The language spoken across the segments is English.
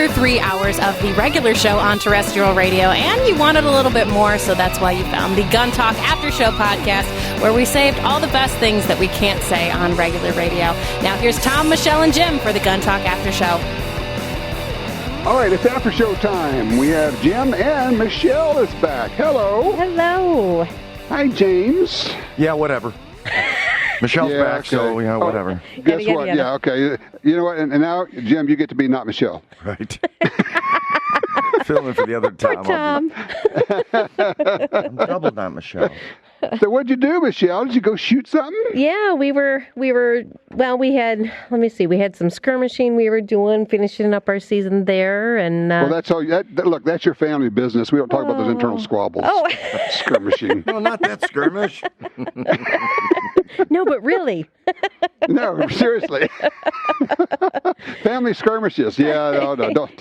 through 3 hours of the regular show on terrestrial radio, and you wanted a little bit more, so that's why you found the Gun Talk After Show podcast, where we saved all the best things that we can't say on regular radio. Now here's Tom, Michelle, and Jim for the Gun Talk After Show. All right, it's after show time. We have Jim and Michelle is back. Hello. Hello. Hi, James. Yeah, whatever. Michelle's back, okay. so yeah, whatever. Guess what? Yeah, okay. You know what? And now, Jim, you get to be not Michelle. Right. Filling for the other time. Poor Tom. I'm double not Michelle. So what'd you do, Michelle? Did you go shoot something? Yeah, we had some skirmishing we were doing, finishing up our season there. And well, that's all. Look, that's your family business. We don't talk about those internal squabbles. Oh. Skirmishing. No, not that skirmish. No, but really. No, seriously. Family skirmishes. Yeah, no. Don't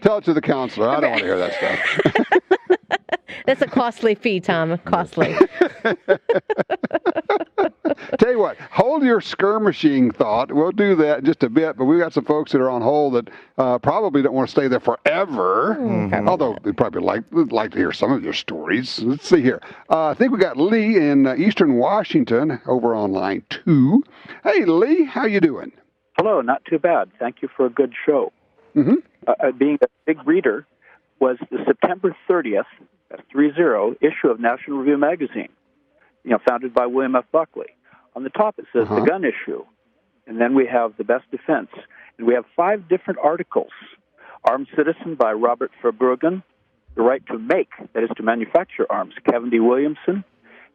tell it to the counselor. I don't want to hear that stuff. That's a costly fee, Tom. Costly. Tell you what, hold your skirmishing thought. We'll do that in just a bit, but we've got some folks that are on hold that probably don't want to stay there forever. Mm-hmm. Although they'd probably like to hear some of your stories. Let's see here. I think we got Lee in Eastern Washington over on line 2. Hey, Lee, how you doing? Hello, not too bad. Thank you for a good show. Mm-hmm. Being a big reader, was the September 30th, 30 issue of National Review magazine, founded by William F. Buckley. On the top it says the gun issue, and then we have the best defense, and we have 5 different articles. Armed Citizen by Robert Verbruggen, The Right to Make, that is to manufacture arms, Kevin D. Williamson,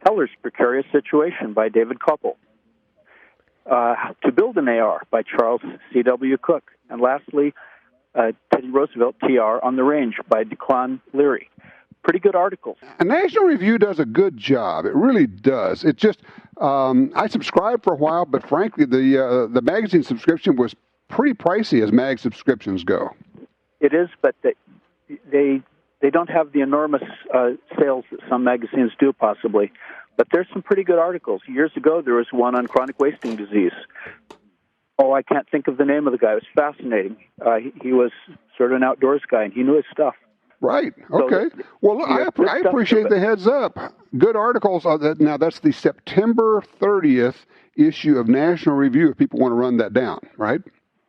Heller's Precarious Situation by David Koppel, To Build an AR by Charles C.W. Cook, and lastly, Teddy Roosevelt, TR, on the Range by Declan Leary. Pretty good articles. A National Review does a good job. It really does. It just, I subscribed for a while, but frankly, the magazine subscription was pretty pricey as mag subscriptions go. It is, but they don't have the enormous sales that some magazines do, possibly. But there's some pretty good articles. Years ago, there was one on chronic wasting disease. Oh, I can't think of the name of the guy. It was fascinating. He was sort of an outdoors guy, and he knew his stuff. Right. Okay. So, well, look, I appreciate the heads up. Good articles. Now, that's the September 30th issue of National Review, if people want to run that down, right?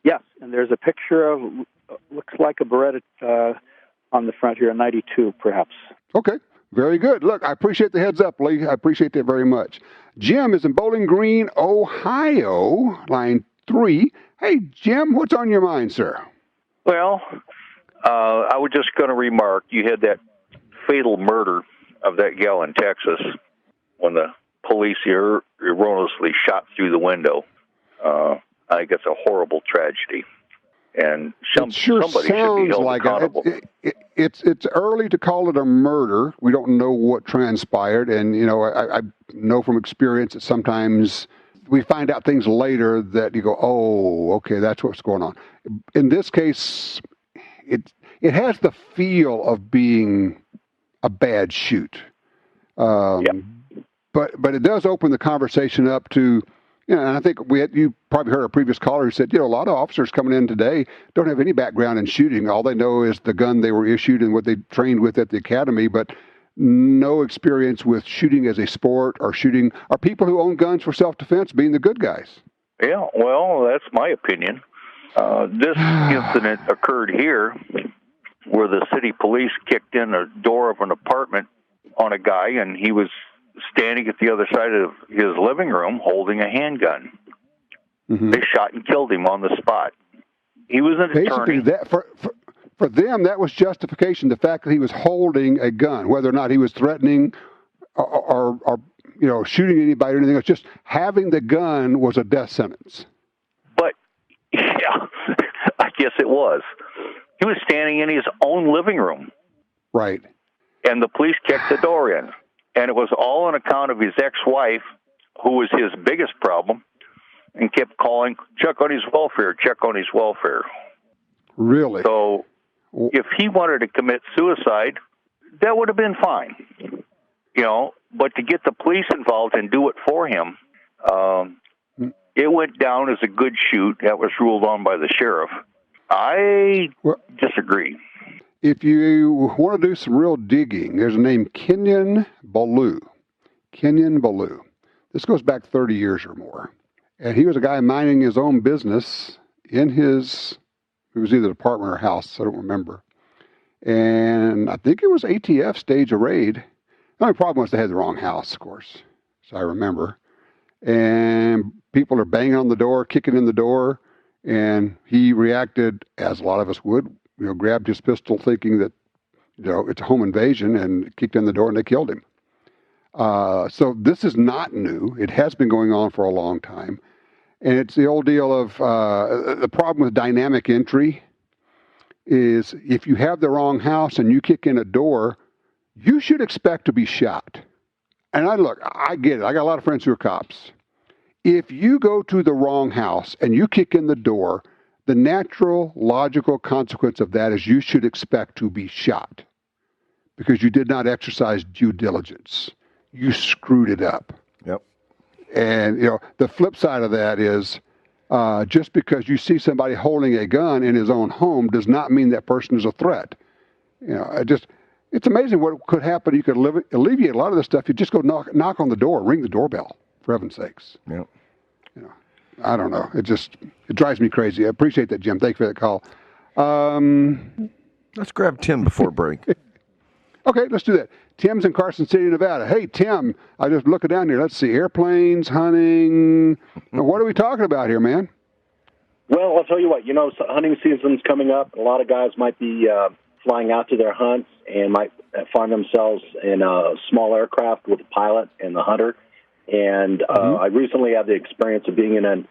Yes, and there's a picture of, looks like a Beretta on the front here, a 92, perhaps. Okay. Very good. Look, I appreciate the heads up, Lee. I appreciate that very much. Jim is in Bowling Green, Ohio, line 3. Hey, Jim, what's on your mind, sir? Well, I was just going to remark, you had that fatal murder of that gal in Texas when the police erroneously shot through the window. I think it's a horrible tragedy. And somebody should be held accountable. It's early to call it a murder. We don't know what transpired. And, I know from experience that sometimes we find out things later that you go, oh, okay, that's what's going on. In this case, it has the feel of being a bad shoot. But it does open the conversation up to, and I think you probably heard a previous caller who said, a lot of officers coming in today don't have any background in shooting. All they know is the gun they were issued and what they trained with at the academy, but no experience with shooting as a sport or people who own guns for self-defense being the good guys. Yeah, well, that's my opinion. This incident occurred here where the city police kicked in a door of an apartment on a guy, and he was standing at the other side of his living room holding a handgun. Mm-hmm. They shot and killed him on the spot. He was an attorney. For them, that was justification, the fact that he was holding a gun, whether or not he was threatening or shooting anybody or anything else. Just having the gun was a death sentence. But, yeah, I guess it was. He was standing in his own living room. Right. And the police kicked the door in. And it was all on account of his ex-wife, who was his biggest problem, and kept calling, check on his welfare. Really? So if he wanted to commit suicide, that would have been fine. But to get the police involved and do it for him, it went down as a good shoot. That was ruled on by the sheriff. I disagree. If you want to do some real digging, there's a name Kenyon Ballou. Kenyon Ballou. This goes back 30 years or more. And he was a guy minding his own business in his, it was either apartment or house, I don't remember. And I think it was ATF staged a raid. The only problem was they had the wrong house, of course, so I remember. And people are banging on the door, kicking in the door, and he reacted, as a lot of us would, grabbed his pistol thinking that, it's a home invasion, and kicked in the door and they killed him. So this is not new. It has been going on for a long time. And it's the old deal of the problem with dynamic entry is if you have the wrong house and you kick in a door, you should expect to be shot. And I get it. I got a lot of friends who are cops. If you go to the wrong house and you kick in the door, the natural, logical consequence of that is you should expect to be shot because you did not exercise due diligence. You screwed it up. Yep. And, the flip side of that is just because you see somebody holding a gun in his own home does not mean that person is a threat. It's amazing what could happen. You could alleviate a lot of this stuff. You just go knock on the door, ring the doorbell, for heaven's sakes. Yep. I don't know. It drives me crazy. I appreciate that, Jim. Thank you for that call. Let's grab Tim before break. Okay, let's do that. Tim's in Carson City, Nevada. Hey, Tim, I just looking down here. Let's see, airplanes, hunting. What are we talking about here, man? Well, I'll tell you what. Hunting season's coming up. A lot of guys might be flying out to their hunts and might find themselves in a small aircraft with a pilot and the hunter. And I recently had the experience of being in a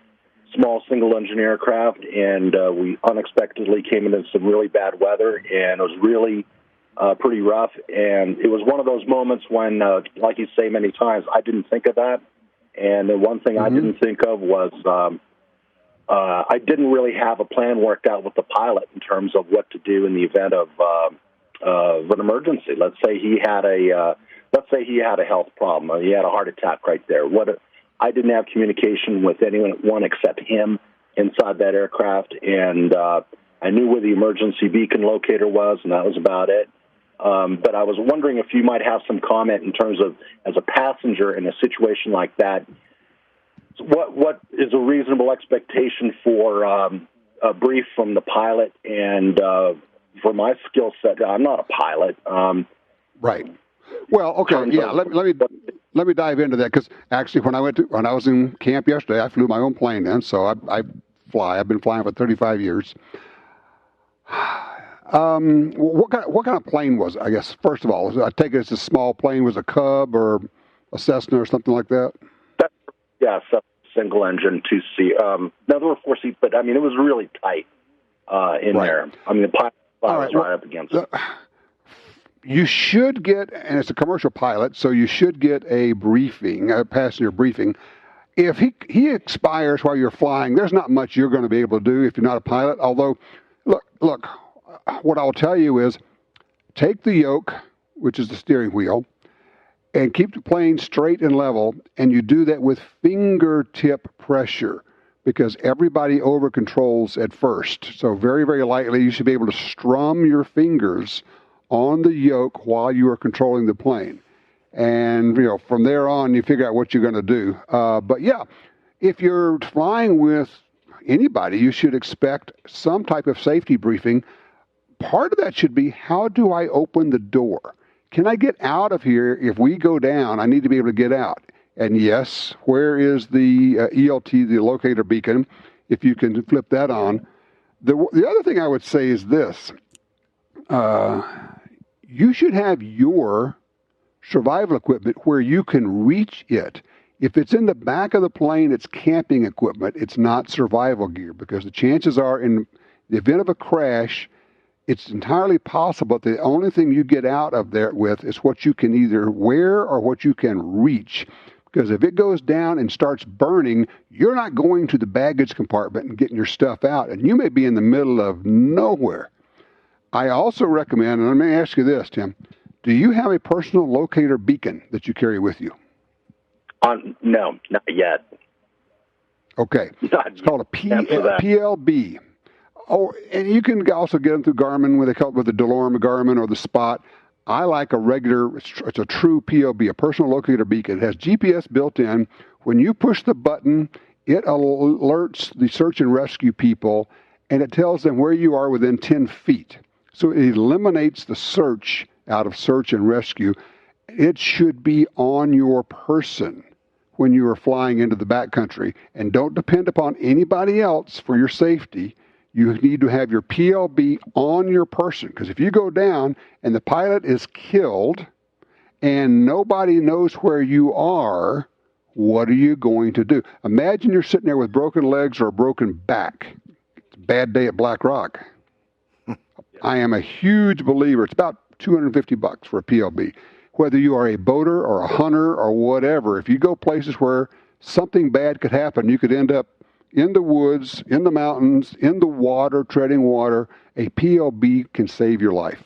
small single-engine aircraft, and we unexpectedly came into some really bad weather, and it was really pretty rough. And it was one of those moments when, like you say many times, I didn't think of that. And the one thing I didn't think of was I didn't really have a plan worked out with the pilot in terms of what to do in the event of an emergency. Let's say he had a health problem. He had a heart attack right there. I didn't have communication with anyone except him inside that aircraft, and I knew where the emergency beacon locator was, and that was about it. But I was wondering if you might have some comment in terms of, as a passenger in a situation like that, what is a reasonable expectation for a brief from the pilot? And for my skill set, I'm not a pilot. Right. Well, okay, yeah. Let me dive into that because actually, when I was in camp yesterday, I flew my own plane in, so I fly. I've been flying for 35 years. What kind of plane was it? I guess first of all, I take it it's a small plane. Was it a Cub or a Cessna or something like that? Yeah, single engine, 2-seat. No, there were 4 seats, but I mean it was really tight in there. I mean the pilot was right up against it. You should get, and it's a commercial pilot, so you should get a briefing, a passenger briefing. If he expires while you're flying, there's not much you're going to be able to do if you're not a pilot. Although, look, what I'll tell you is take the yoke, which is the steering wheel, and keep the plane straight and level, and you do that with fingertip pressure because everybody over controls at first. So very, very lightly, you should be able to strum your fingers on the yoke while you are controlling the plane. And, from there on, you figure out what you're going to do. But yeah, if you're flying with anybody, you should expect some type of safety briefing. Part of that should be, how do I open the door? Can I get out of here? If we go down, I need to be able to get out. And yes, where is the ELT, the locator beacon, if you can flip that on? The other thing I would say is this. You should have your survival equipment where you can reach it. If it's in the back of the plane, it's camping equipment. It's not survival gear because the chances are in the event of a crash, it's entirely possible that the only thing you get out of there with is what you can either wear or what you can reach. Because if it goes down and starts burning, you're not going to the baggage compartment and getting your stuff out, and you may be in the middle of nowhere. I also recommend, and let me ask you this, Tim, do you have a personal locator beacon that you carry with you? No, not yet. Okay. It's called a PLB. And you can also get them through Garmin, where they call it with the DeLorme Garmin or the Spot. I like a regular, it's a true POB, a personal locator beacon. It has GPS built in. When you push the button, it alerts the search and rescue people, and it tells them where you are within 10 feet. So it eliminates the search out of search and rescue. It should be on your person when you are flying into the backcountry. And don't depend upon anybody else for your safety. You need to have your PLB on your person, because if you go down and the pilot is killed and nobody knows where you are, what are you going to do? Imagine you're sitting there with broken legs or a broken back. It's a bad day at Black Rock. I am a huge believer. It's about $250 for a PLB. Whether you are a boater or a hunter or whatever, if you go places where something bad could happen, you could end up in the woods, in the mountains, in the water, treading water. A PLB can save your life.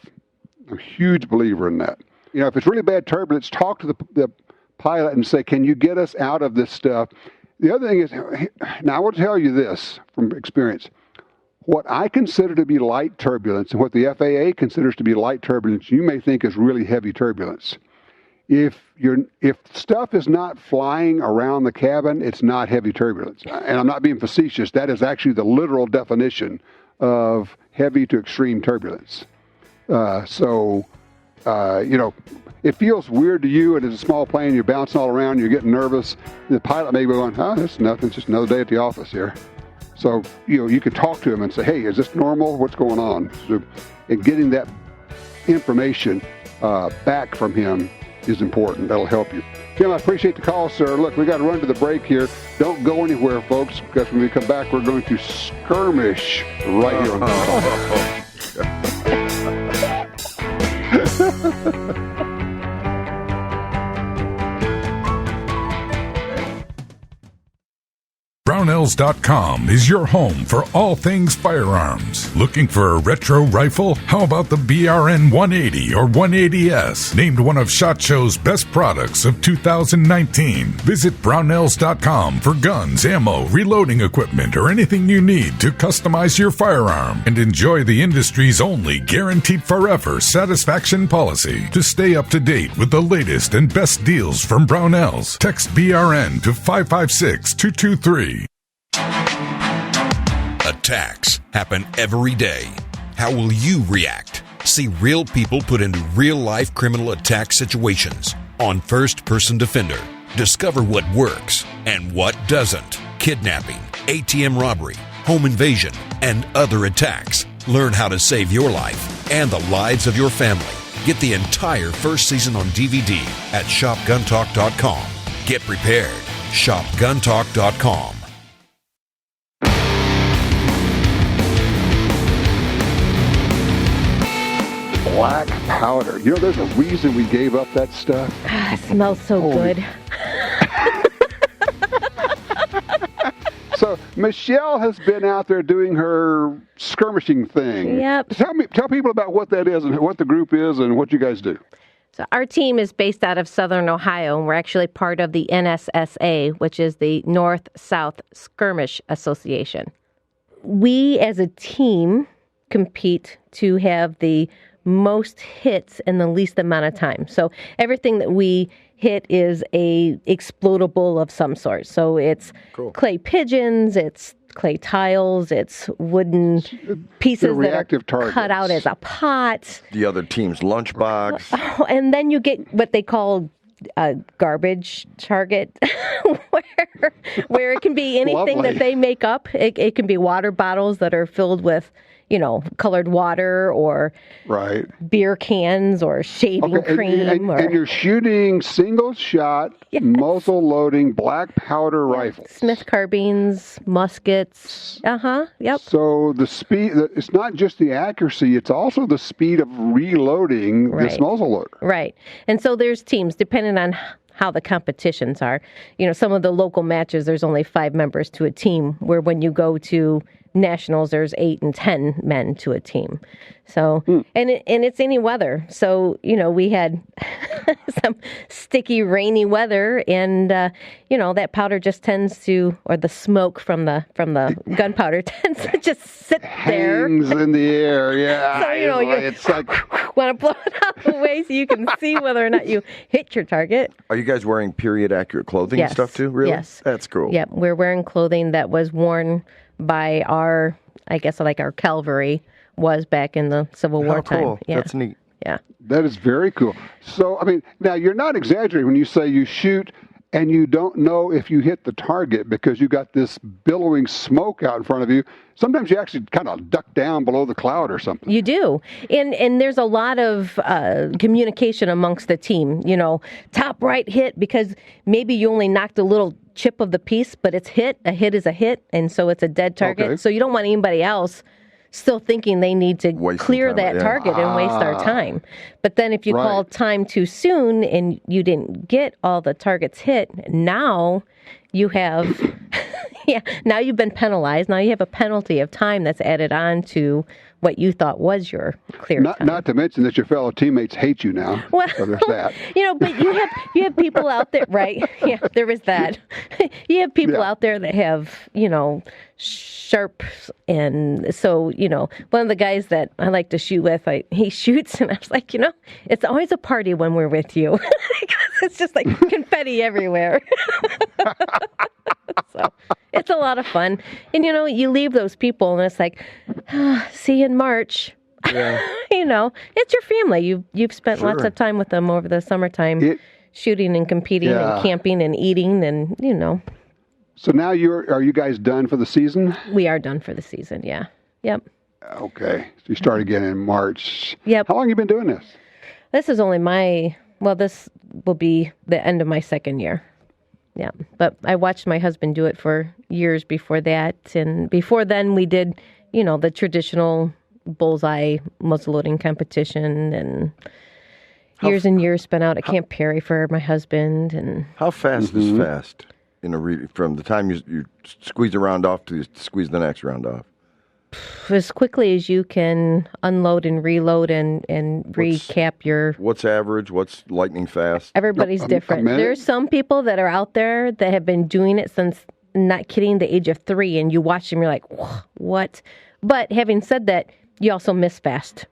I'm a huge believer in that. If it's really bad turbulence, talk to the pilot and say, can you get us out of this stuff? The other thing is, now I will tell you this from experience. What I consider to be light turbulence and what the FAA considers to be light turbulence, you may think is really heavy turbulence. If stuff is not flying around the cabin, it's not heavy turbulence. And I'm not being facetious. That is actually the literal definition of heavy to extreme turbulence. It feels weird to you, and it's a small plane, you're bouncing all around, you're getting nervous. The pilot may be going, it's nothing, it's just another day at the office here. So, you could talk to him and say, hey, is this normal? What's going on? So, and getting that information back from him is important. That'll help you. Jim, I appreciate the call, sir. Look, we got to run to the break here. Don't go anywhere, folks, because when we come back, we're going to skirmish right here on the Brownells.com is your home for all things firearms. Looking for a retro rifle? How about the BRN 180 or 180S? Named one of SHOT Show's best products of 2019. Visit Brownells.com for guns, ammo, reloading equipment, or anything you need to customize your firearm. And enjoy the industry's only guaranteed forever satisfaction policy. To stay up to date with the latest and best deals from Brownells, text BRN to 556-223. Attacks happen every day. How will you react? See real people put into real-life criminal attack situations on First Person Defender. Discover what works and what doesn't. Kidnapping, ATM robbery, home invasion, and other attacks. Learn how to save your life and the lives of your family. Get the entire first season on DVD at shopguntalk.com. Get prepared. shopguntalk.com. black powder. There's a reason we gave up that stuff. It smells so good. So Michelle has been out there doing her skirmishing thing. Yep. Tell people about what that is and what the group is and what you guys do. So our team is based out of Southern Ohio, and we're actually part of the NSSA, which is the North-South Skirmish Association. We, as a team, compete to have the most hits in the least amount of time. So everything that we hit is a explodable of some sort. So it's clay pigeons, it's clay tiles, it's wooden pieces that are cut out as a pot. The other team's lunchbox. And then you get what they call a garbage target, where it can be anything that they make up. It can be water bottles that are filled with, colored water, or beer cans, or shaving cream. And you're shooting single shot, muzzle loading, black powder rifles. Smith carbines, muskets. Yep. So the speed, it's not just the accuracy, it's also the speed of reloading this muzzle loader. Right. And so there's teams, depending on how the competitions are. Some of the local matches, there's only 5 members to a team, where when you go to nationals, there's 8 and 10 men to a team. So, and it's any weather. So, we had some sticky, rainy weather, and that powder just tends to, or the smoke from the gunpowder tends to just sit there. Hangs in the air, yeah. So, it's like want to blow it out of the way so you can see whether or not you hit your target. Are you guys wearing period accurate clothing and stuff too? Really? Yes. That's cool. Yep, we're wearing clothing that was worn by our, I guess, like our cavalry was back in the Civil War time. Cool. Yeah. That's neat. Yeah. That is very cool. So, I mean, now you're not exaggerating when you say you shoot and you don't know if you hit the target because you got this billowing smoke out in front of you. Sometimes you actually kind of duck down below the cloud or something. You do. And there's a lot of communication amongst the team, top right hit, because maybe you only knocked a little chip of the piece, but it's hit. A hit is a hit, and so it's a dead target. Okay. So you don't want anybody else still thinking they need to clear that target and waste our time. But then if you call time too soon and you didn't get all the targets hit, now you have, now you've been penalized. Now you have a penalty of time that's added on to what you thought was your clear time. Not to mention that your fellow teammates hate you now. Well, so there's that. But you have people out there, right? Yeah, there is that. You have people out there that have, sharps, and so, one of the guys that I like to shoot with, he shoots, and I was like, it's always a party when we're with you. It's just like confetti everywhere. So it's a lot of fun. And, you leave those people and it's like, see you in March. Yeah. It's your family. You've spent lots of time with them over the summertime, shooting and competing and camping and eating and, So now are you guys done for the season? We are done for the season, yeah. Yep. Okay. So you start again in March. Yep. How long have you been doing this? This is only this will be the end of my second year. Yeah. But I watched my husband do it for years before that. And before then we did, the traditional bullseye muzzleloading competition, and years and years spent out at Camp Perry for my husband. And how fast is fast? From the time you squeeze a round off to squeeze the next round off? As quickly as you can unload and reload and recap your... What's average? What's lightning fast? Everybody's different. There's some people that are out there that have been doing it since, not kidding, the age of 3, and you watch them, you're like, what? But having said that, you also miss fast.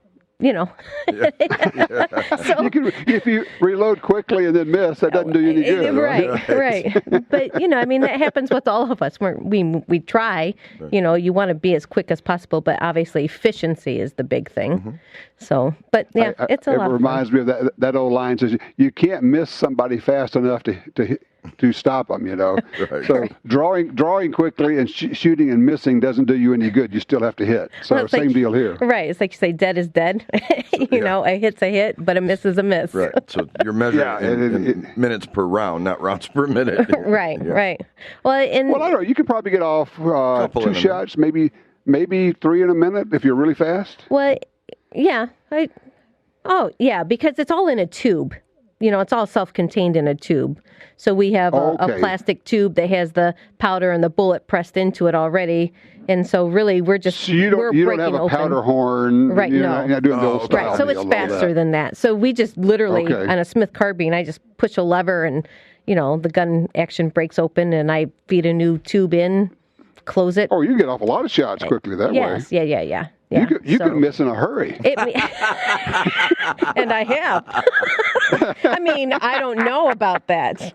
So, if you reload quickly and then miss, that doesn't do you any good. Right. But, that happens with all of us. We try, you want to be as quick as possible, but obviously efficiency is the big thing. Mm-hmm. So, but it's a lot of fun. It reminds me of that old line says, you can't miss somebody fast enough to stop them, Right. So drawing quickly and shooting and missing doesn't do you any good. You still have to hit. So same deal here. Right. It's like you say, dead is dead. A hit's a hit, but a miss is a miss. Right. So you're measuring in minutes per round, not rounds per minute. Right. Well, I don't know. You could probably get off 2 shots, maybe 3 in a minute if you're really fast. Well, yeah. Because it's all in a tube. It's all self-contained in a tube. So we have a plastic tube that has the powder and the bullet pressed into it already. And so really we're just you don't have a powder horn. Right, you're not doing the old style. Right, so it's faster than that. So we just literally, on a Smith carbine, I just push a lever and, the gun action breaks open and I feed a new tube in, close it. Oh, you get off a lot of shots quickly that way. Yes, yeah. You could miss in a hurry. And I have. I don't know about that.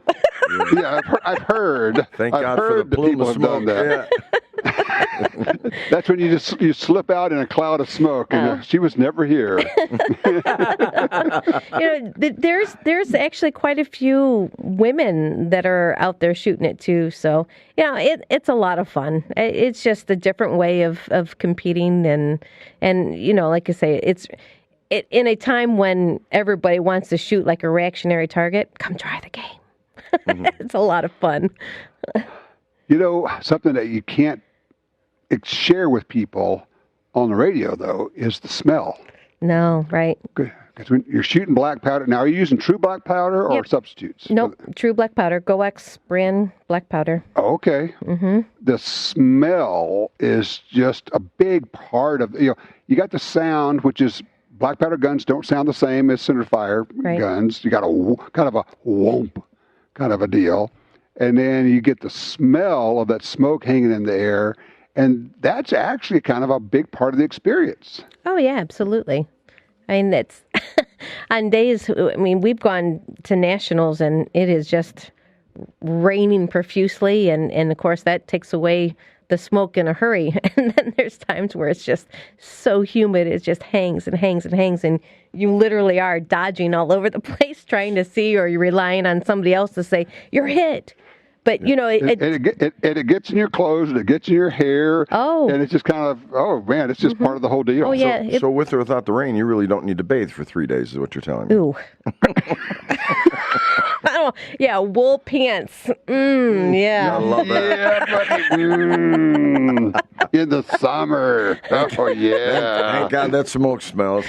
Yeah, I've heard. Thank God for the plume of smoke. Yeah. That's when you slip out in a cloud of smoke, and she was never here. There's actually quite a few women that are out there shooting it too. So it's a lot of fun. It's just a different way of competing, and like I say, it's in a time when everybody wants to shoot like a reactionary target. Come try the game. Mm-hmm. It's a lot of fun. Something that you can't share with people on the radio, though, is the smell. No, right. Because when you're shooting black powder, now are you using true black powder or substitutes? Nope, true black powder. GoX brand black powder. Okay. Mm-hmm. The smell is just a big part of, you got the sound, which is black powder guns don't sound the same as center fire guns. You got a kind of a whoomp kind of a deal. And then you get the smell of that smoke hanging in the air. And that's actually kind of a big part of the experience. Oh, yeah, absolutely. I mean, it's on days, we've gone to nationals and it is just raining profusely. And of course, that takes away the smoke in a hurry. And then there's times where it's just so humid, it just hangs and hangs and hangs. And you literally are dodging all over the place trying to see, or you're relying on somebody else to say, you're hit. But, it gets in your clothes, and it gets in your hair. Oh. And it's just kind of, it's just part of the whole deal. Oh, yeah. So with or without the rain, you really don't need to bathe for 3 days, is what you're telling me. Ooh. Yeah, wool pants. Yeah. I love that. In the summer. Oh, yeah. Thank God that smoke smells.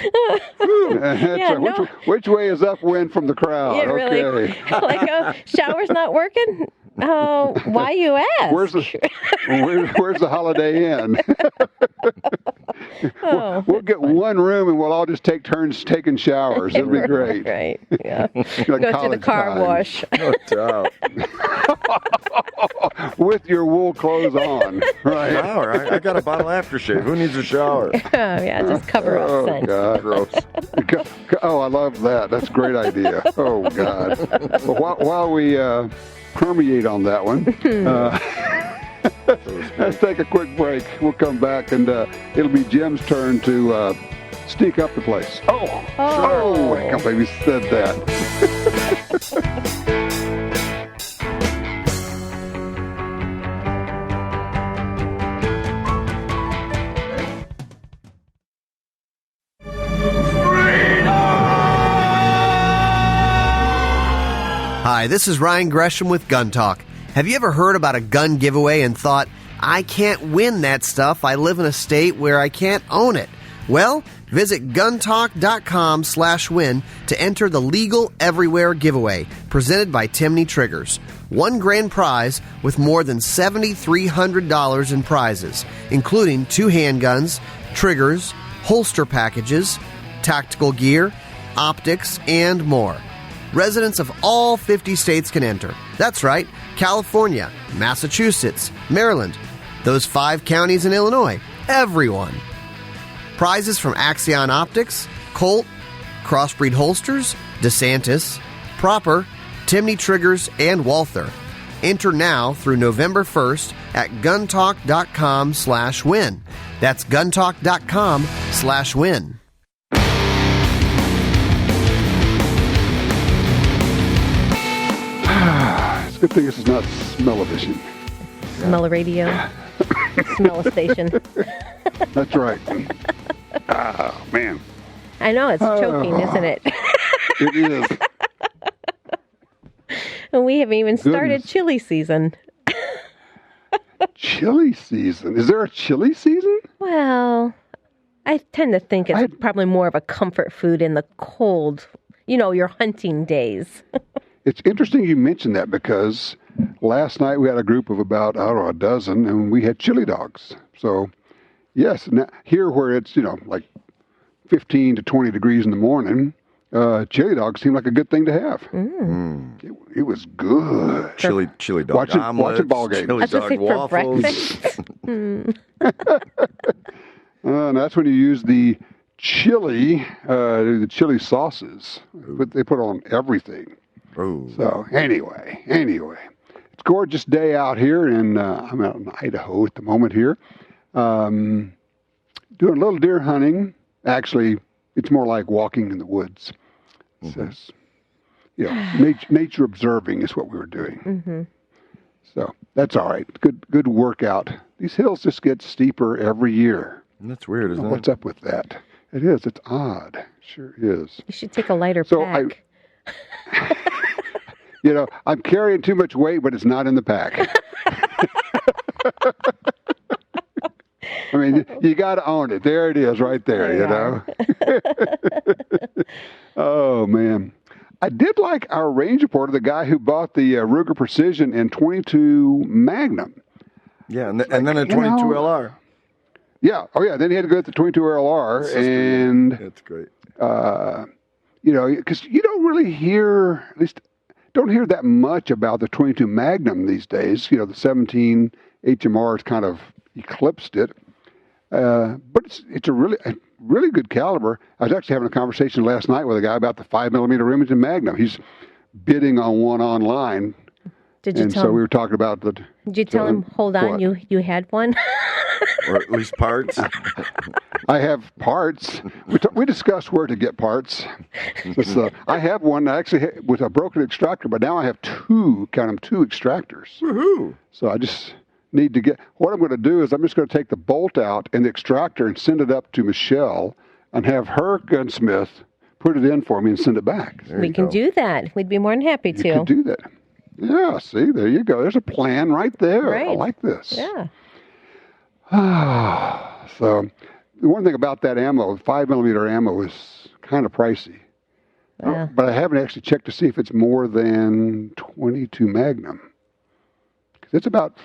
Which way is upwind from the crowd? Yeah, really. Okay. Shower's not working? Oh, why you ask? Where's the Holiday Inn? We'll get one room and we'll all just take turns taking showers. It'll be great. Right. Yeah. Like go to the car wash. No doubt. With your wool clothes on. Right. Shower. I got a bottle of aftershave. Who needs a shower? Oh, yeah. Just cover up scent. God. Gross. Oh, I love that. That's a great idea. Oh, God. Well, while we permeate on that one, let's take a quick break. We'll come back, and it'll be Jim's turn to sneak up the place. I can't believe he said that. Hi, this is Ryan Gresham with Gun Talk. Have you ever heard about a gun giveaway and thought, I can't win that stuff, I live in a state where I can't own it? Well, visit guntalk.com/win to enter the Legal Everywhere giveaway presented by Timney Triggers. One grand prize with more than $7,300 in prizes, including 2 handguns, triggers, holster packages, tactical gear, optics, and more. Residents of all 50 states can enter. That's right, California, Massachusetts, Maryland, those 5 counties in Illinois, everyone. Prizes from Axion Optics, Colt, Crossbreed Holsters, DeSantis, Proper, Timney Triggers, and Walther. Enter now through November 1st at guntalk.com/win. That's guntalk.com/win. It's a good thing this is not smell-o-vision. Smell-o-radio. Smell-o-station. That's right. Oh, man. I know, it's choking, isn't it? It is. And we haven't even started chili season. Chili season? Is there a chili season? Well, I tend to think it's probably more of a comfort food in the cold, your hunting days. It's interesting you mentioned that because last night we had a group of about, a dozen, and we had chili dogs. So, yes, now, here where it's, like 15 to 20 degrees in the morning, chili dogs seem like a good thing to have. It was good. Chili dog omelets, watching ball game. chili dog waffles. And that's when you use the chili sauces. They put on everything. Ooh. So anyway, it's a gorgeous day out here, and I'm out in Idaho at the moment here, doing a little deer hunting. Actually, it's more like walking in the woods. So, nature observing is what we were doing. Mm-hmm. So that's all right. Good workout. These hills just get steeper every year. That's weird, isn't it? What's up with that? It is. It's odd. Sure is. You should take a lighter pack. I'm carrying too much weight, but it's not in the pack. I mean, you got to own it. There it is right there, you know. Oh, man. I did like our range reporter, the guy who bought the Ruger Precision in 22 Magnum. Yeah, and then a 22 LR. Yeah. Oh, yeah. Then he had to go to the 22 LR. And that's great. Because you don't really hear, at least don't hear that much about the 22 Magnum these days. The 17 HMRs kind of eclipsed it. But it's a really good caliber. I was actually having a conversation last night with a guy about the 5mm Remington Magnum. He's bidding on one online. Did you and tell so him? we were talking about the. Did you tell him, hold on, what? you had one? Or at least parts. I have parts. We discussed where to get parts. I have one actually with a broken extractor, but now I have two extractors. Woohoo! So I just need to get. What I'm going to do is I'm just going to take the bolt out and the extractor and send it up to Michelle and have her gunsmith put it in for me and send it back. We can do that. We'd be more than happy to. You can do that. Yeah, see, there you go. There's a plan right there. Right. I like this. Yeah. So the one thing about that ammo, 5mm ammo, is kind of pricey. Yeah. But I haven't actually checked to see if it's more than 22 Magnum. It's about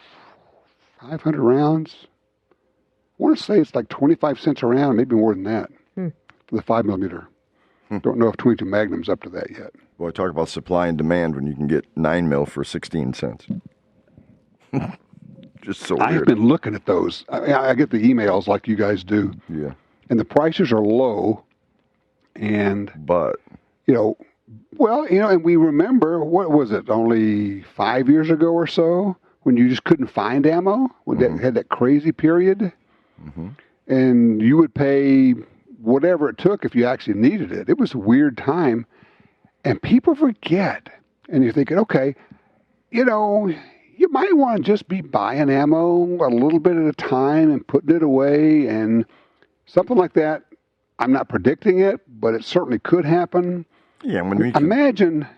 500 rounds. I want to say it's like 25 cents a round, maybe more than that, for the 5mm. Don't know if 22 Magnum's up to that yet. Boy, talk about supply and demand when you can get 9mm for 16 cents. Just so weird. I have been looking at those. I get the emails like you guys do. Yeah. And the prices are low. But. And we remember, what was it, only 5 years ago or so, when you just couldn't find ammo, when they had that crazy period. Mm-hmm. And you would pay whatever it took if you actually needed it. It was a weird time. And people forget. And you're thinking, okay, you might want to just be buying ammo a little bit at a time and putting it away and something like that. I'm not predicting it, but it certainly could happen. Yeah, imagine.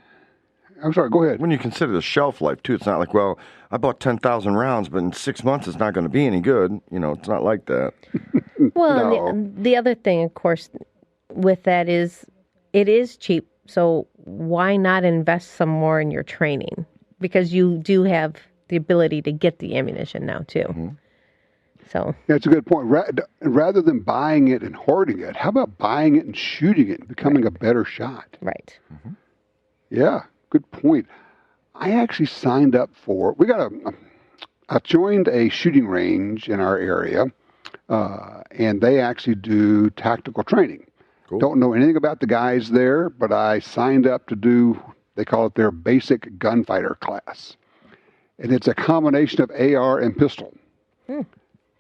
I'm sorry, go ahead. When you consider the shelf life, too, it's not like, well, I bought 10,000 rounds, but in 6 months it's not going to be any good. It's not like that. Well, No. and the other thing, of course, with that is it is cheap. So why not invest some more in your training? Because you do have the ability to get the ammunition now, too. Mm-hmm. So That's a good point. Rather than buying it and hoarding it, how about buying it and shooting it and becoming a better shot? Right. Mm-hmm. Yeah, good point. I actually signed up for. I joined a shooting range in our area, and they actually do tactical training. Cool. Don't know anything about the guys there, but I signed up to do. They call it their basic gunfighter class, and it's a combination of AR and pistol.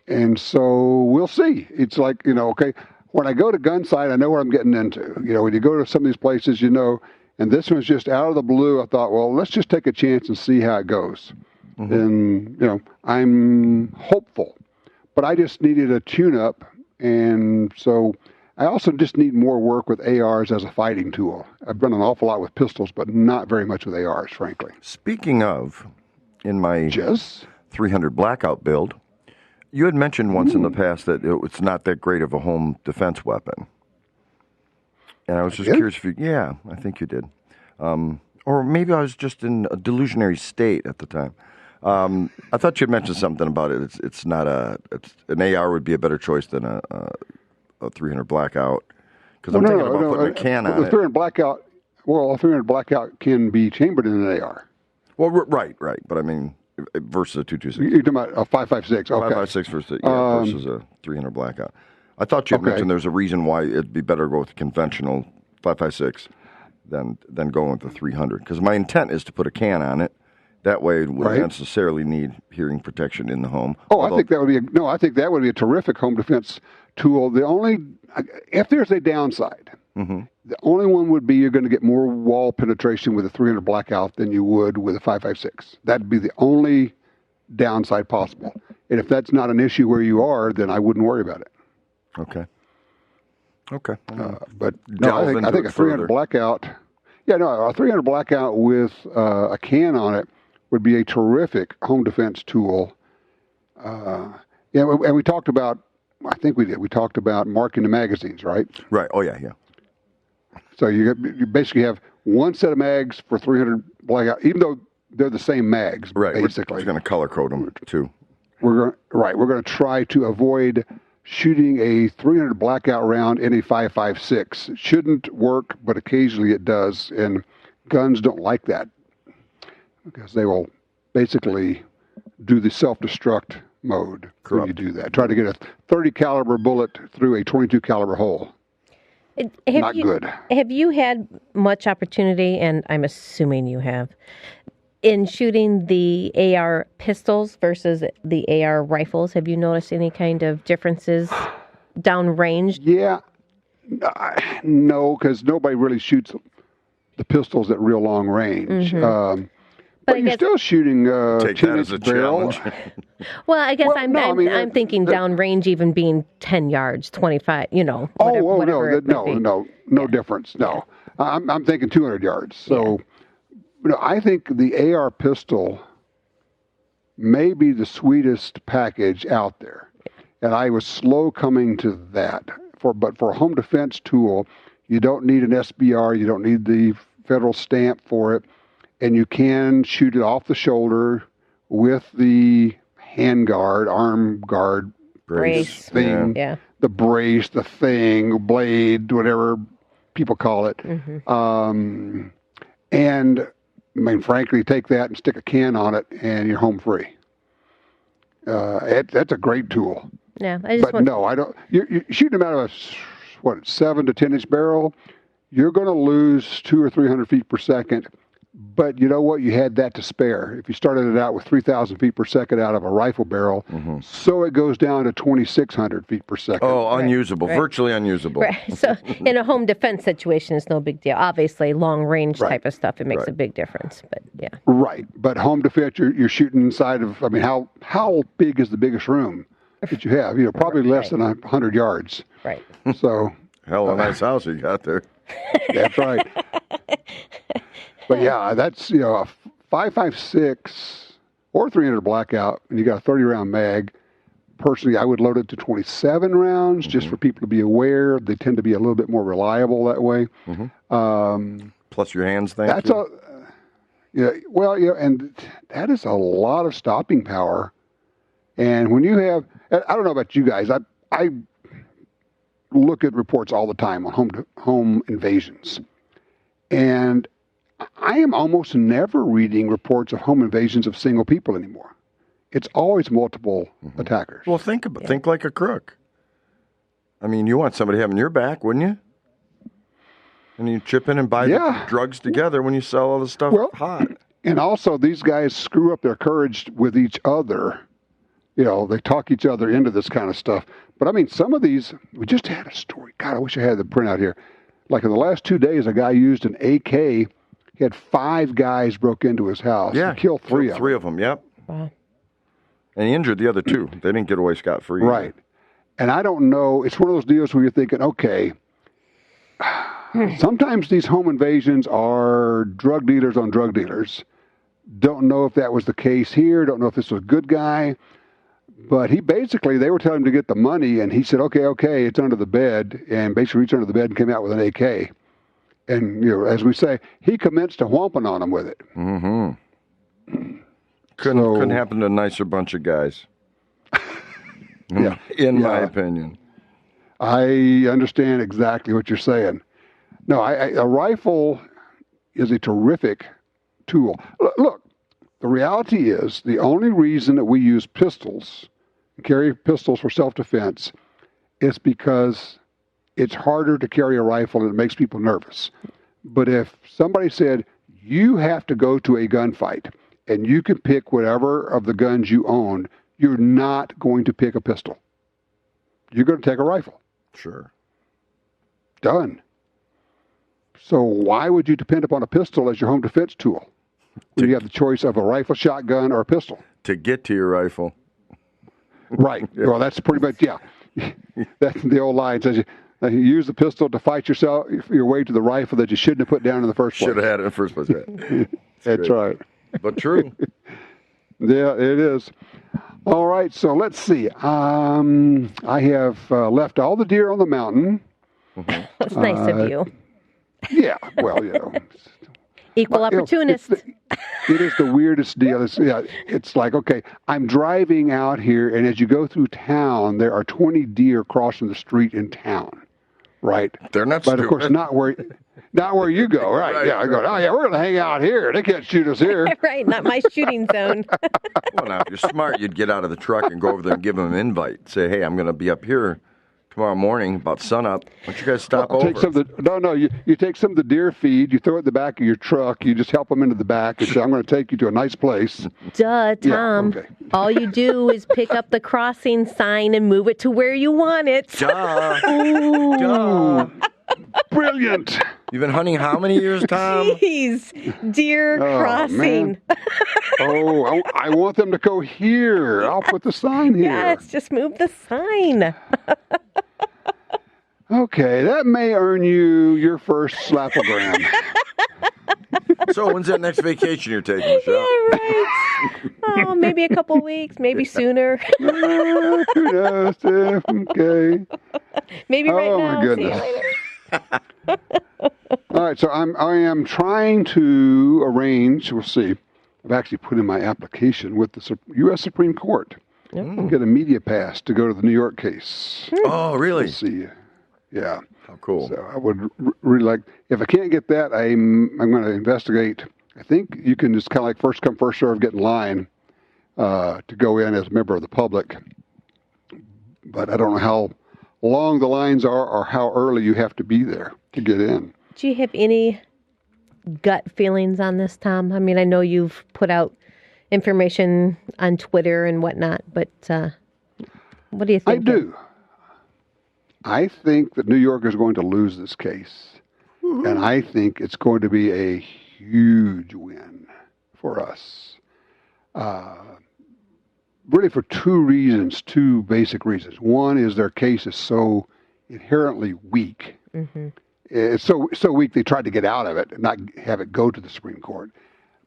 And so we'll see. It's like, okay, when I go to gun sight, I know what I'm getting into. When you go to some of these places, and this one's just out of the blue, I thought, well, let's just take a chance and see how it goes. Mm-hmm. And, I'm hopeful. But I just needed a tune-up, and so I also just need more work with ARs as a fighting tool. I've done an awful lot with pistols, but not very much with ARs, frankly. Speaking of, in my 300 Blackout build, you had mentioned once in the past that it's not that great of a home defense weapon. And I was just curious if I think you did. Or maybe I was just in a delusionary state at the time. I thought you had mentioned something about it. It's not an AR would be a better choice than a 300 Blackout. Because I'm thinking about putting a can on it. The 300 Blackout, a 300 Blackout can be chambered in an AR. Well, right. But I mean, versus a 226. You're talking about a 5.56. Okay. 5.56 versus a 300 Blackout. I thought you had mentioned there's a reason why it'd be better to go with the conventional 5.56 than going with the 300. Because my intent is to put a can on it. That way, it wouldn't necessarily need hearing protection in the home. I think that would be a terrific home defense tool. If there's a downside, the only one would be you're going to get more wall penetration with a 300 Blackout than you would with a 5.56. That'd be the only downside possible. And if that's not an issue where you are, then I wouldn't worry about it. Okay. But no, I think a 300 Blackout. Yeah, no, a 300 Blackout with a can on it would be a terrific home defense tool. And we talked about I think we did. We talked about marking the magazines, right? Right. Oh, yeah. So you basically have one set of mags for 300 blackout, even though they're the same mags, right. Basically. We're going to color code them, too. We're going to try to avoid shooting a 300 blackout round in a 5.56. It shouldn't work, but occasionally it does, and guns don't like that because they will basically do the self-destruct mode when you do that. Try to get a 30 caliber bullet through a 22 caliber hole. Not good. Have you had much opportunity, and I'm assuming you have, in shooting the AR pistols versus the AR rifles? Have you noticed any kind of differences downrange? Yeah. No, because nobody really shoots the pistols at real long range. But you're still shooting take that as a barrel. challenge. Well, I guess I'm thinking downrange even being 10 yards, 25, whatever no difference. No. I'm thinking 200 yards. So, I think the AR pistol may be the sweetest package out there. And I was slow coming to that. But for a home defense tool, you don't need an SBR, you don't need the federal stamp for it. And you can shoot it off the shoulder with the hand guard, arm guard, brace thing, the brace, the thing, blade, whatever people call it. And frankly, take that and stick a can on it, and you're home free. That's a great tool. Yeah, I don't. You're shooting them out of a 7 to 10 inch barrel. You're going to lose 200 or 300 feet per second. But you know what? You had that to spare. If you started it out with 3,000 feet per second out of a rifle barrel, so it goes down to 2,600 feet per second. Oh, unusable, virtually unusable. Right. So in a home defense situation, it's no big deal. Obviously, long range type of stuff, it makes a big difference. But yeah. Right. But home defense, you're shooting inside of. How big is the biggest room that you have? Probably less than 100 yards. Right. So. Hell of a nice house you got there. That's right. But yeah, that's, a 5.56 or 300 blackout, and you got a 30-round mag. Personally, I would load it to 27 rounds just for people to be aware. They tend to be a little bit more reliable that way. Plus your hands thing. That's and that is a lot of stopping power. And when you have, I don't know about you guys, I look at reports all the time on home invasions, and I am almost never reading reports of home invasions of single people anymore. It's always multiple attackers. Well, think like a crook. You want somebody having your back, wouldn't you? And you chip in and buy the drugs together when you sell all the stuff hot. And also, these guys screw up their courage with each other. They talk each other into this kind of stuff. But some of these, we just had a story. God, I wish I had the printout here. Like in the last 2 days, a guy used an AK. He had 5 guys broke into his house. Yeah, and killed 3 of them. 3 of them, yep. Wow. And he injured the other 2. They didn't get away scot-free. Right. And I don't know. It's one of those deals where you're thinking, okay, sometimes these home invasions are drug dealers on drug dealers. Don't know if that was the case here. Don't know if this was a good guy. But they were telling him to get the money, and he said, okay, it's under the bed. And basically reached under the bed and came out with an AK. And, as we say, he commenced to whomping on them with it. Couldn't happen to a nicer bunch of guys. In my opinion. I understand exactly what you're saying. No, a rifle is a terrific tool. Look, the reality is the only reason that we use pistols, carry pistols for self-defense, is because it's harder to carry a rifle and it makes people nervous. But if somebody said, you have to go to a gunfight and you can pick whatever of the guns you own, you're not going to pick a pistol. You're going to take a rifle. Sure. Done. So why would you depend upon a pistol as your home defense tool when you have the choice of a rifle, shotgun, or a pistol? To get to your rifle. Right. Well, that's pretty much, That's the old line. Says you use the pistol to fight your way to the rifle that you shouldn't have put down in the first place. Should have had it in the first place. That's right. But true. Yeah, it is. All right, so let's see. I have left all the deer on the mountain. That's nice of you. Yeah, well, Equal opportunist. It is the weirdest deal. It's like, okay, I'm driving out here, and as you go through town, there are 20 deer crossing the street in town, right? They're not but stupid. Of course, not where you go, right? Right, yeah, I go, oh, yeah, we're going to hang out here. They can't shoot us here. Right, not my shooting zone. Well, now, if you're smart, you'd get out of the truck and go over there and give them an invite. Say, hey, I'm going to be up here tomorrow morning about sunup. Why don't you guys stop over? You take some of the deer feed, you throw it in the back of your truck, you just help them into the back and say, I'm going to take you to a nice place. Duh, Tom. Yeah, okay. All you do is pick up the crossing sign and move it to where you want it. Duh. Ooh, Duh. Brilliant. You've been hunting how many years, Tom? Jeez, deer crossing. I want them to go here. I'll put the sign here. Yes, just move the sign. Okay, that may earn you your first slapogram. So when's that next vacation you're taking, Michelle? Yeah, right. Oh, maybe a couple weeks, maybe sooner. Who knows? Okay. Maybe right now. Oh, my goodness. See you later. All right, so I am trying to arrange, we'll see, I've actually put in my application with the U.S. Supreme Court to get a media pass to go to the New York case. Oh, really? We'll see. Yeah. How cool. So I would really like, if I can't get that, I'm going to investigate. I think you can just kind of like first come, first serve, get in line to go in as a member of the public. But I don't know how long the lines are or how early you have to be there to get in. Do you have any gut feelings on this, Tom? I mean, I know you've put out information on Twitter and whatnot, but what do you think? I do. I think that New York is going to lose this case. Mm-hmm. And I think it's going to be a huge win for us. Really for two basic reasons. One is their case is so inherently weak. Mm-hmm. It's so weak they tried to get out of it and not have it go to the Supreme Court.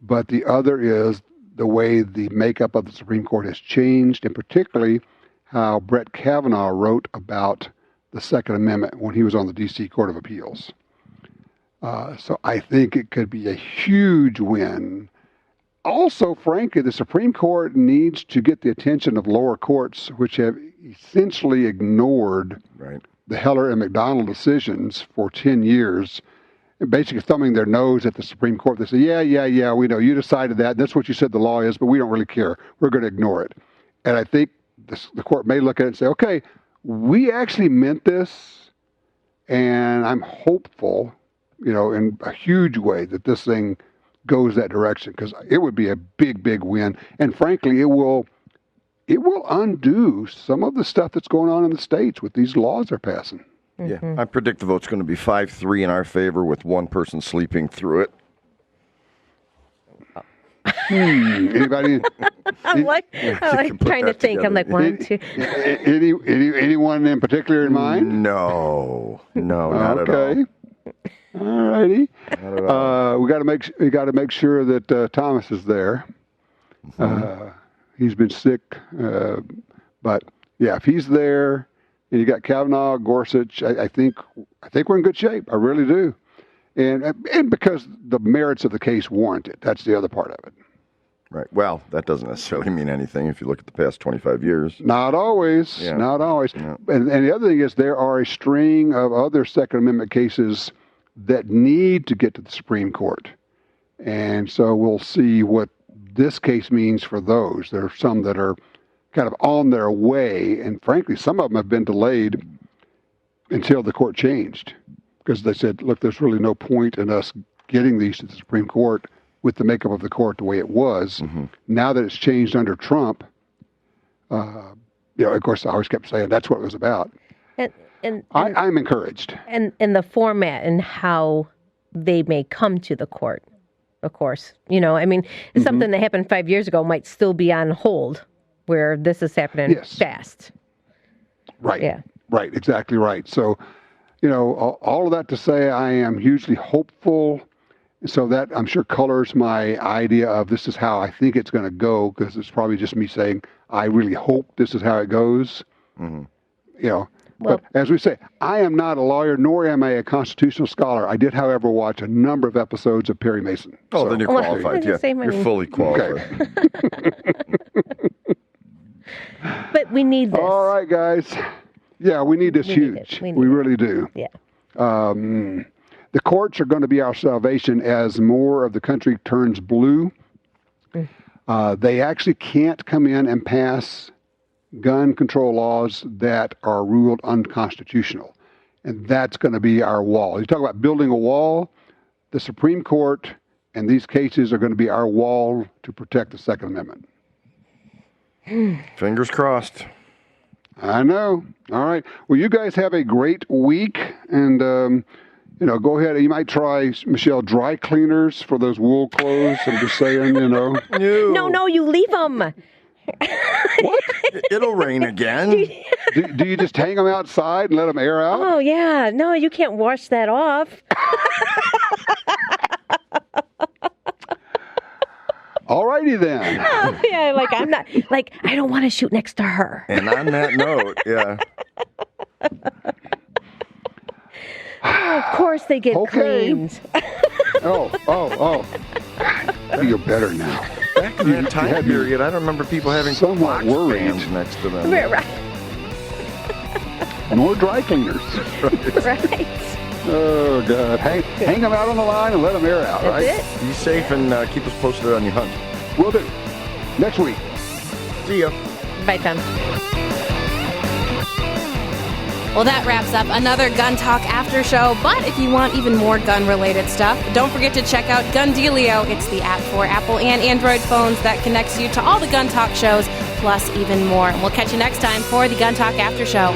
But the other is the way the makeup of the Supreme Court has changed, and particularly how Brett Kavanaugh wrote about the Second Amendment when he was on the D.C. Court of Appeals. So I think it could be a huge win. Also, frankly, the Supreme Court needs to get the attention of lower courts, which have essentially ignored the Heller and McDonald decisions for 10 years, and basically thumbing their nose at the Supreme Court. They say, yeah, we know you decided that. That's what you said the law is, but we don't really care. We're going to ignore it. And I think the court may look at it and say, okay, we actually meant this, and I'm hopeful, in a huge way that this thing goes that direction, because it would be a big, big win. And frankly, it will undo some of the stuff that's going on in the states with these laws they're passing. Yeah, I predict the vote's going to be 5-3 in our favor with one person sleeping through it. Anybody? I'm like trying to think. Together. I'm like, 1, 2. Anyone in particular in mind? No, not at all. Okay. All righty. We got to make sure that Thomas is there. He's been sick, but yeah, if he's there, and you got Kavanaugh, Gorsuch, I think we're in good shape. I really do, and because the merits of the case warrant it. That's the other part of it. Right. Well, that doesn't necessarily mean anything if you look at the past 25 years. Not always. Yeah. Not always. Yeah. And the other thing is there are a string of other Second Amendment cases that need to get to the Supreme Court. And so we'll see what this case means for those. There are some that are kind of on their way, and frankly, some of them have been delayed until the court changed, because they said, look, there's really no point in us getting these to the Supreme Court with the makeup of the court the way it was. Mm-hmm. Now that it's changed under Trump, of course, I always kept saying that's what it was about. And I'm encouraged. And the format and how they may come to the court, of course. It's something that happened 5 years ago might still be on hold, where this is happening fast. Right. Yeah. Right. Exactly right. So, all of that to say, I am hugely hopeful. So that, I'm sure, colors my idea of this is how I think it's going to go, because it's probably just me saying, I really hope this is how it goes. Mm-hmm. You know, but as we say, I am not a lawyer, nor am I a constitutional scholar. I did, however, watch a number of episodes of Perry Mason. Oh, so, then you're qualified. Yeah, you're fully qualified. Okay. But we need this. All right, guys. Yeah, we need this huge. We really do. Yeah. The courts are going to be our salvation as more of the country turns blue. They actually can't come in and pass gun control laws that are ruled unconstitutional. And that's going to be our wall. You talk about building a wall, the Supreme Court and these cases are going to be our wall to protect the Second Amendment. Fingers crossed. I know. All right. Well, you guys have a great week. And, go ahead. You might try, Michelle, dry cleaners for those wool clothes. I'm just saying, No, you leave them. What? It'll rain again. Do you just hang them outside and let them air out? Oh, yeah. No, you can't wash that off. All righty then. Oh, yeah, I don't want to shoot next to her. And on that note, yeah. Oh, of course they get cleaned. Oh. I feel better now. Back in that time period, I don't remember people having somewhat worried next to them. Right. More dry cleaners. Right. Oh, God. Hang them out on the line and let them air out, right? That's it. Be safe and keep us posted on your hunt. Will do. Next week. See ya. Bye, Tom. Well, that wraps up another Gun Talk After Show. But if you want even more gun-related stuff, don't forget to check out Gun Dealio. It's the app for Apple and Android phones that connects you to all the Gun Talk shows, plus even more. And we'll catch you next time for the Gun Talk After Show.